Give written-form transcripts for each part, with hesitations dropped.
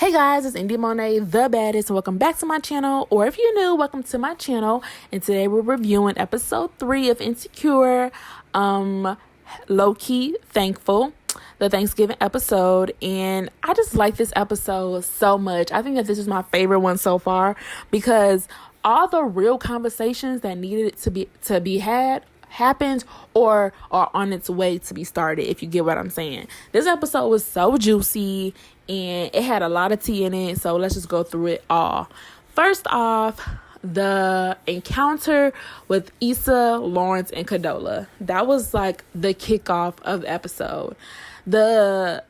Hey guys, it's Monee, the baddest, and welcome back to my channel. Or if you're new, welcome to my channel. And today we're reviewing episode 3 of Insecure, Lowkey Thankful, the Thanksgiving episode. And I just like this episode so much. I think that this is my favorite one so far because all the real conversations that needed to be had happened or are on its way to be started, if you get what I'm saying. This episode was so juicy and it had a lot of tea in it, so let's just go through it all. First off, the encounter with Issa, Lawrence, and Condola. That was like the kickoff of the episode. The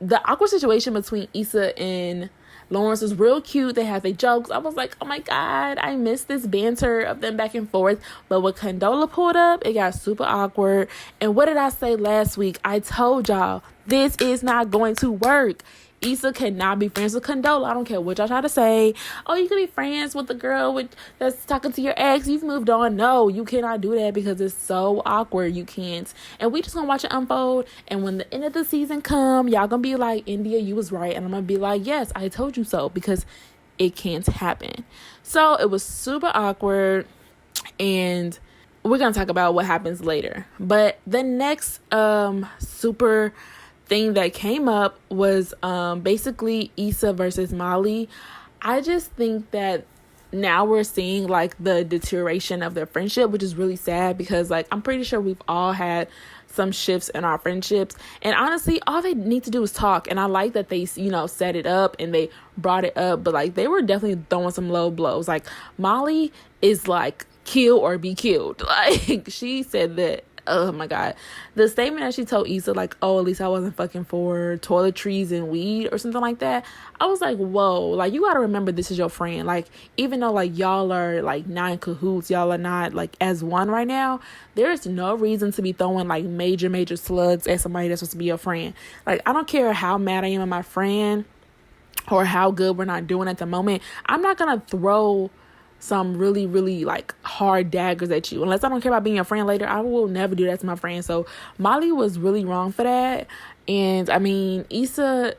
awkward situation between Issa and Lawerence was real cute. They had their jokes. I was like, oh my God, I miss this banter of them back and forth. But when Condola pulled up, it got super awkward. And what did I say last week? I told y'all, this is not going to work. Issa cannot be friends with Condola. I don't care what y'all try to say. Oh, you can be friends with the girl that's talking to your ex. You've moved on. No, you cannot do that because it's so awkward. You can't. And we just gonna watch it unfold. And when the end of the season come, y'all gonna be like, India, you was right. And I'm gonna be like, yes, I told you so, because it can't happen. So it was super awkward. And we're gonna talk about what happens later. But the next super thing that came up was basically Issa versus Molly. I just think that now we're seeing like the deterioration of their friendship, which is really sad because like I'm pretty sure we've all had some shifts in our friendships, and honestly all they need to do is talk. And I like that they set it up and they brought it up, but like they were definitely throwing some low blows. Like Molly is like kill or be killed. Like she said that, oh my God, the statement that she told Issa, like, oh, at least I wasn't fucking for toiletries and weed or something like that. I was like, whoa, like you gotta remember this is your friend. Like even though like y'all are like not in cahoots, y'all are not like as one right now, there's no reason to be throwing like major slugs at somebody that's supposed to be your friend. Like I don't care how mad I am at my friend or how good we're not doing at the moment, I'm not gonna throw some really like hard daggers at you unless I don't care about being your friend later. I will never do that to my friend. So Molly was really wrong for that. And I mean, Issa,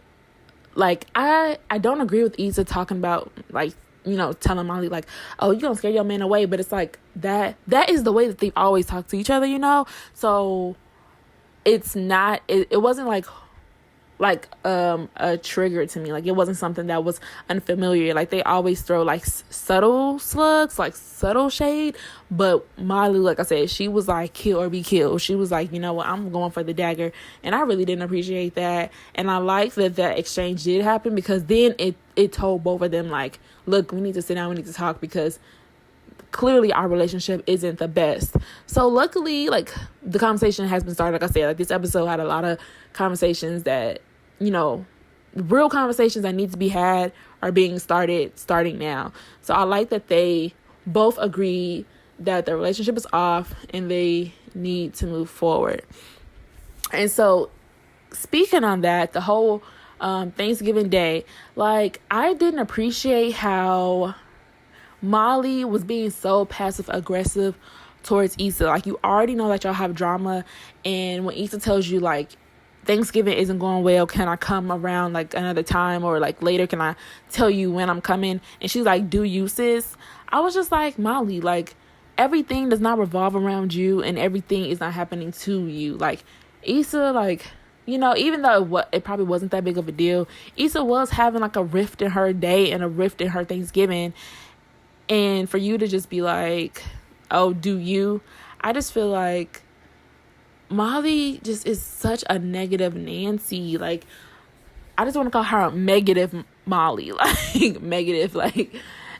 like I don't agree with Issa talking about like, telling Molly like, oh, you gonna scare your man away. But it's like that is the way that they always talk to each other, so it's not, it wasn't like a trigger to me. Like it wasn't something that was unfamiliar. Like they always throw like subtle slugs, like subtle shade, but Molly, like I said, she was like kill or be killed. She was like, you know what, I'm going for the dagger. And I really didn't appreciate that. And I like that exchange did happen, because then it told both of them like, look, we need to sit down, we need to talk, because clearly our relationship isn't the best. So luckily, like the conversation has been started. Like I said, like this episode had a lot of conversations that, real conversations that need to be had are being starting now. So I like that they both agree that the relationship is off and they need to move forward. And so speaking on that, the whole Thanksgiving Day, like I didn't appreciate how Molly was being so passive aggressive towards Issa. Like you already know that y'all have drama, and when Issa tells you like Thanksgiving isn't going well, can I come around like another time, or like later, can I tell you when I'm coming? And she's like, do you, sis? I was just like, Molly, like everything does not revolve around you and everything is not happening to you. Like Issa, like, even though it probably wasn't that big of a deal, Issa was having like a rift in her day and a rift in her Thanksgiving. And for you to just be like, oh, do you? I just feel like Molly just is such a negative Nancy. Like, I just want to call her negative Molly. Like, negative, like,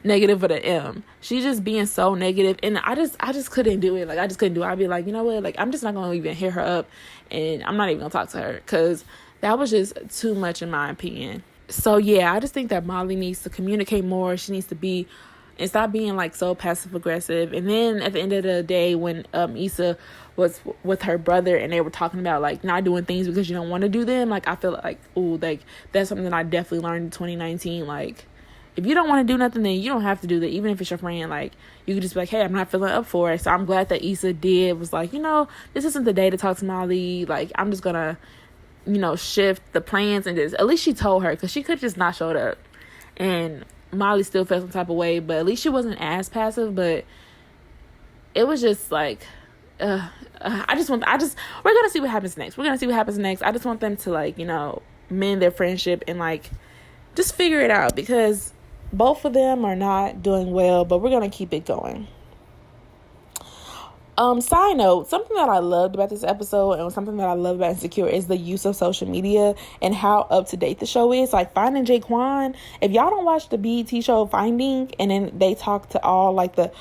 negative with an M. She's just being so negative. And I just couldn't do it. Like, I just couldn't do it. I'd be like, you know what? Like, I'm just not going to even hit her up. And I'm not even going to talk to her. Because that was just too much in my opinion. So, yeah, I just think that Molly needs to communicate more. She needs to be and stop being like so passive aggressive. And then at the end of the day, when Issa was with her brother and they were talking about like not doing things because you don't want to do them, like I feel like, ooh, like that's something that I definitely learned in 2019. Like if you don't want to do nothing, then you don't have to do that. Even if it's your friend, like you could just be like, hey, I'm not feeling up for it. So I'm glad that Issa was like, this isn't the day to talk to Molly. Like I'm just gonna shift the plans and just, at least she told her, because she could just not showed up. And Molly still felt some type of way, but at least she wasn't as passive. But it was just like, we're gonna see what happens next. I just want them to mend their friendship and just figure it out, because both of them are not doing well, but we're gonna keep it going. Side note, something that I loved about this episode and something that I love about Insecure is the use of social media and how up to date the show is. Like Finding Jaquan, if y'all don't watch the BET show Finding, and then they talk to all the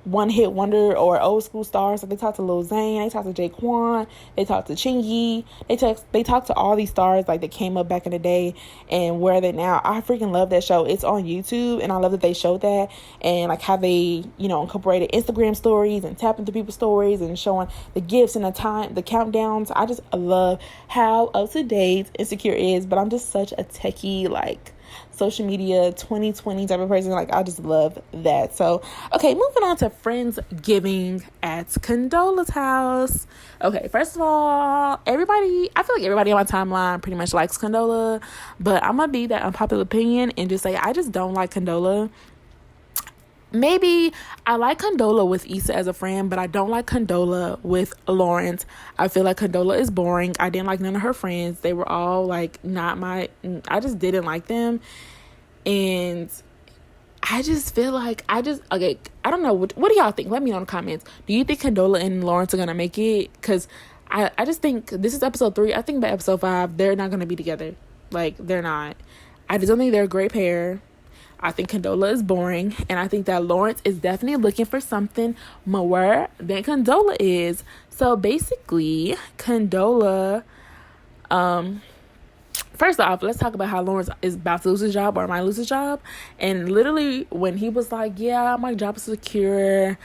one hit wonder or old school stars, they talk to Lil Zane, they talk to Jaquan, they talk to Chingy, they talk to all these stars that came up back in the day and where they're now. I freaking love that show. It's on YouTube, and I love that they showed that, and how they incorporated Instagram stories and tapping into people's stories and showing the gifts and the countdowns. I just love how up to date Insecure is. But I'm just such a techie social media 2020 type of person. I just love that. So okay, moving on to Friendsgiving at Condola's house. Okay, first of all, I feel like everybody on my timeline pretty much likes Condola, but I'm gonna be that unpopular opinion and just say I just don't like Condola. Maybe I like Condola with Issa as a friend, but I don't like Condola with Lawerence. I feel like Condola is boring. I didn't like none of her friends. They were all I just didn't like them. And I just feel okay, I don't know. What do y'all think? Let me know in the comments. Do you think Condola and Lawerence are going to make it? Because I just think this is episode 3. I think by episode 5, they're not going to be together. They're not. I just don't think they're a great pair. I think Condola is boring, and I think that Lawerence is definitely looking for something more than Condola is. So basically, Condola, first off, let's talk about how Lawerence is about to lose his job or might lose his job. And literally, when he was like, yeah, my job is secure,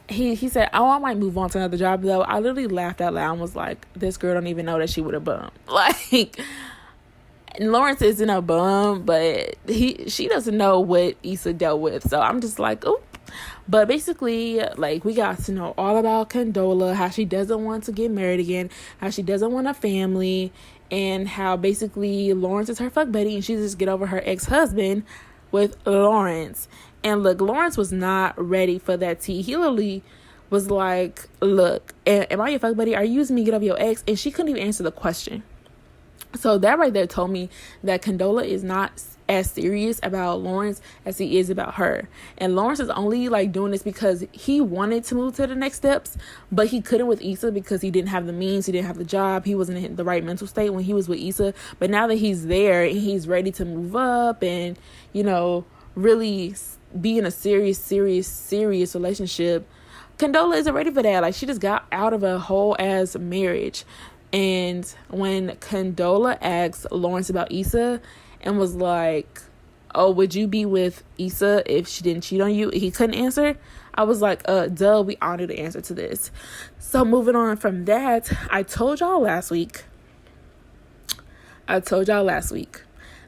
he said, oh, I might move on to another job, though. I literally laughed out loud and was like, this girl don't even know that she would have bumped. Lawerence isn't a bum, but she doesn't know what Issa dealt with. So I'm just like, oh. But basically, we got to know all about Condola, how she doesn't want to get married again, how she doesn't want a family, and how basically Lawerence is her fuck buddy and she just get over her ex-husband with Lawerence. And look, Lawerence was not ready for that tea. He literally was like, look, am I your fuck buddy? Are you using me to get over your ex? And she couldn't even answer the question. So that right there told me that Condola is not as serious about Lawerence as he is about her. And Lawerence is only doing this because he wanted to move to the next steps, but he couldn't with Issa because he didn't have the means, he didn't have the job, he wasn't in the right mental state when he was with Issa. But now that he's there and he's ready to move up and really be in a serious relationship, Condola isn't ready for that. She just got out of a whole ass marriage. And when Condola asked Lawerence about Issa and was like, oh, would you be with Issa if she didn't cheat on you? He couldn't answer. I was like, duh, we all knew the answer to this. So moving on from that, I told y'all last week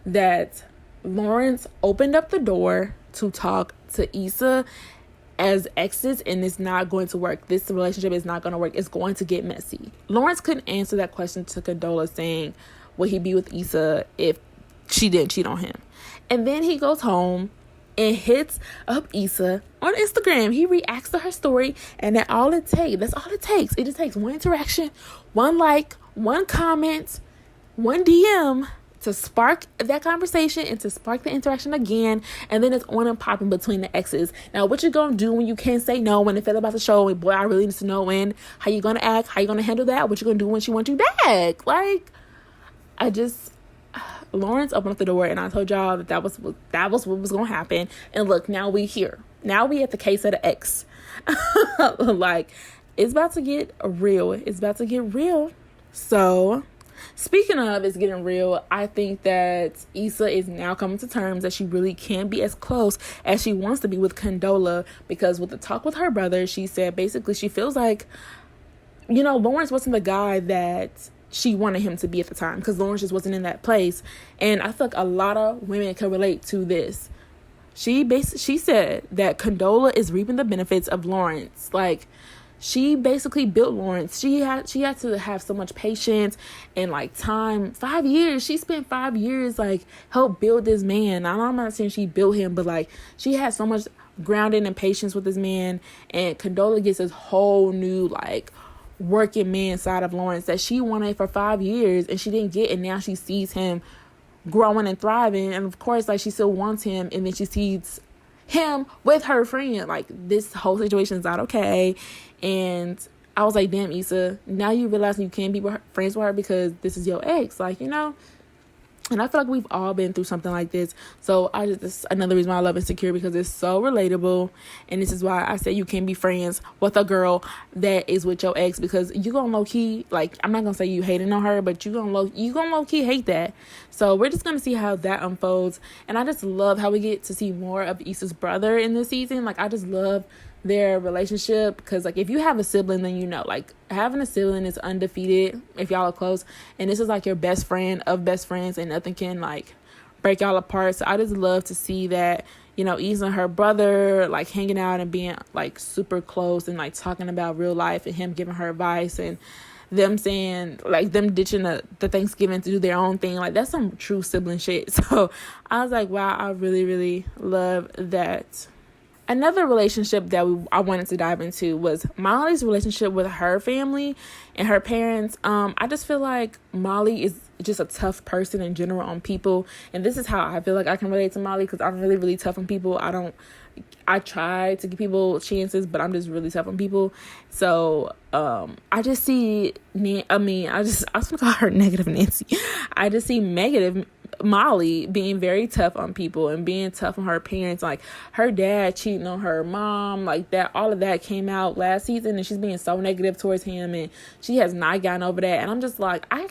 that Lawerence opened up the door to talk to Issa as exes, and it's not going to work. This relationship is not going to work. It's going to get messy. Lawerence couldn't answer that question to Condola saying, would he be with Issa if she didn't cheat on him? And then he goes home and hits up Issa on Instagram. He reacts to her story, and that's all it takes. It just takes one interaction, one like, one comment, one DM to spark that conversation and to spark the interaction again, and then it's on and popping between the exes. Now, what you gonna do when you can't say no, when they feel about the show? Boy, I really need to know when. How you gonna act? How you gonna handle that? What you gonna do when she wants you back? Lawerence opened up the door, and I told y'all that was what was gonna happen. And look, now we here. Now we at the case of the ex. It's about to get real. It's about to get real. So, speaking of it's getting real, I think that Issa is now coming to terms that she really can't be as close as she wants to be with Condola, because with the talk with her brother, she said basically she feels like, Lawerence wasn't the guy that she wanted him to be at the time, because Lawerence just wasn't in that place. And I feel like a lot of women can relate to this. She said that Condola is reaping the benefits of Lawerence. she basically built Lawerence. She had to have so much patience and like time. 5 years. She spent 5 years like help build this man. I'm not saying she built him, but like she had so much grounding and patience with this man. And Condola gets this whole new like working man side of Lawerence that she wanted for 5 years and she didn't get, and now she sees him growing and thriving, and of course like she still wants him, and then she sees him with her friend. Like, this whole situation is not okay. And I was like, damn, Issa, now you realize you can't be friends with her because this is your ex, like, you know. And I feel like we've all been through something like this. So this is another reason why I love Insecure, because it's so relatable. And this is why I say you can't be friends with a girl that is with your ex, because you gonna low key, like, I'm not gonna say you hating on her, but you gonna low key hate that. So we're just gonna see how that unfolds. And I just love how we get to see more of Issa's brother in this season. Like, I just love their relationship, because like if you have a sibling, then you know, like, having a sibling is undefeated if y'all are close, and this is like your best friend of best friends, and nothing can like break y'all apart. So I just love to see that, you know, Issa and her brother like hanging out and being like super close and like talking about real life, and him giving her advice, and them saying, like, them ditching the Thanksgiving to do their own thing. Like, that's some true sibling shit. So I was like, wow, I really, really love that. Another relationship that I wanted to dive into was Molly's relationship with her family and her parents. I just feel like Molly is just a tough person in general on people. And this is how I feel like I can relate to Molly, because I'm really, really tough on people. I try to give people chances, but I'm just really tough on people. So I just see, I was gonna call her Negative Nancy. I just see negative Molly being very tough on people and being tough on her parents, like her dad cheating on her mom, like that. All of that came out last season, and she's being so negative towards him, and she has not gotten over that. And I'm just like, I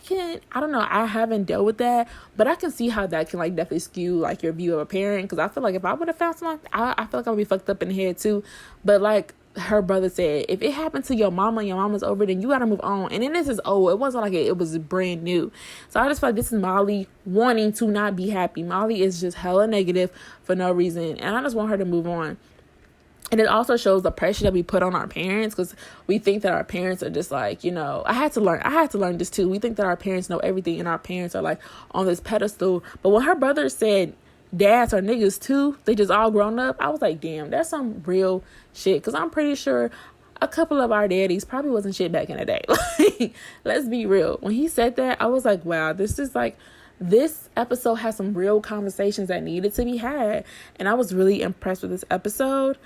don't know, I haven't dealt with that, but I can see how that can like definitely skew like your view of a parent, because I feel like if I would have found someone, I feel like I would be fucked up in the head too. But like her brother said, if it happened to your mama and your mama's over, then you gotta move on. And then this is old. It wasn't like it was brand new. So I just feel like this is Molly wanting to not be happy. Molly is just hella negative for no reason, and I just want her to move on. And it also shows the pressure that we put on our parents, because we think that our parents are just like, you know, I had to learn this too. We think that our parents know everything, and our parents are like on this pedestal. But when her brother said dads are niggas too, they just all grown up, I was like, damn, that's some real shit. Because I'm pretty sure a couple of our daddies probably wasn't shit back in the day. Like, let's be real. When he said that, I was like, wow, this episode has some real conversations that needed to be had. And I was really impressed with this episode.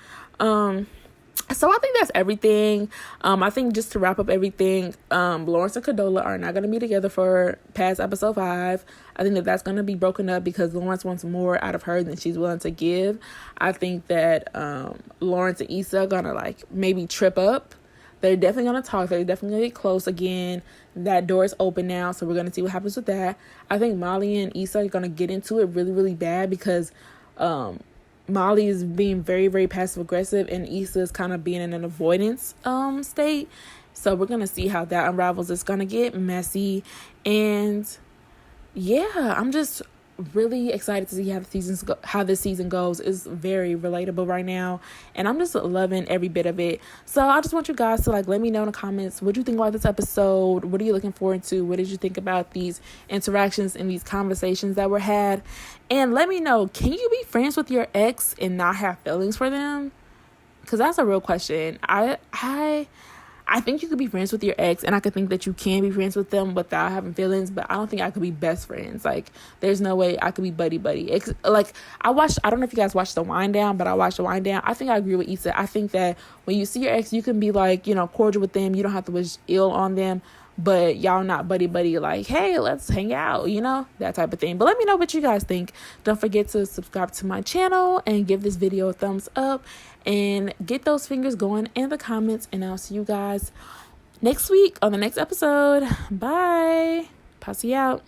So I think that's everything. I think just to wrap up everything, Lawerence and Condola are not going to be together for past episode 5. I think that's going to be broken up because Lawerence wants more out of her than she's willing to give. I think that Lawerence and Issa are going to like maybe trip up. They're definitely going to talk. They're definitely going to get close again. That door is open now, so we're going to see what happens with that. I think Molly and Issa are going to get into it really, really bad, because Molly is being very, very passive aggressive, and Issa is kind of being in an avoidance state. So we're gonna see how that unravels. It's gonna get messy, and yeah, I'm just really excited to see how this season goes. It's very relatable right now, and I'm just loving every bit of it. So I just want you guys to like let me know in the comments, what do you think about this episode? What are you looking forward to? What did you think about these interactions and these conversations that were had? And let me know, can you be friends with your ex and not have feelings for them? Because that's a real question. I think you could be friends with your ex, and I could think that you can be friends with them without having feelings, but I don't think I could be best friends. Like, there's no way I could be buddy. Like, I don't know if you guys watched The Wind Down, but I watched The Wind Down. I think I agree with Issa. I think that when you see your ex, you can be like, you know, cordial with them. You don't have to wish ill on them, but y'all not buddy, like, hey, let's hang out, you know, that type of thing. But let me know what you guys think. Don't forget to subscribe to my channel and give this video a thumbs up, and get those fingers going in the comments, and I'll see you guys next week on the next episode. Bye. Posse out.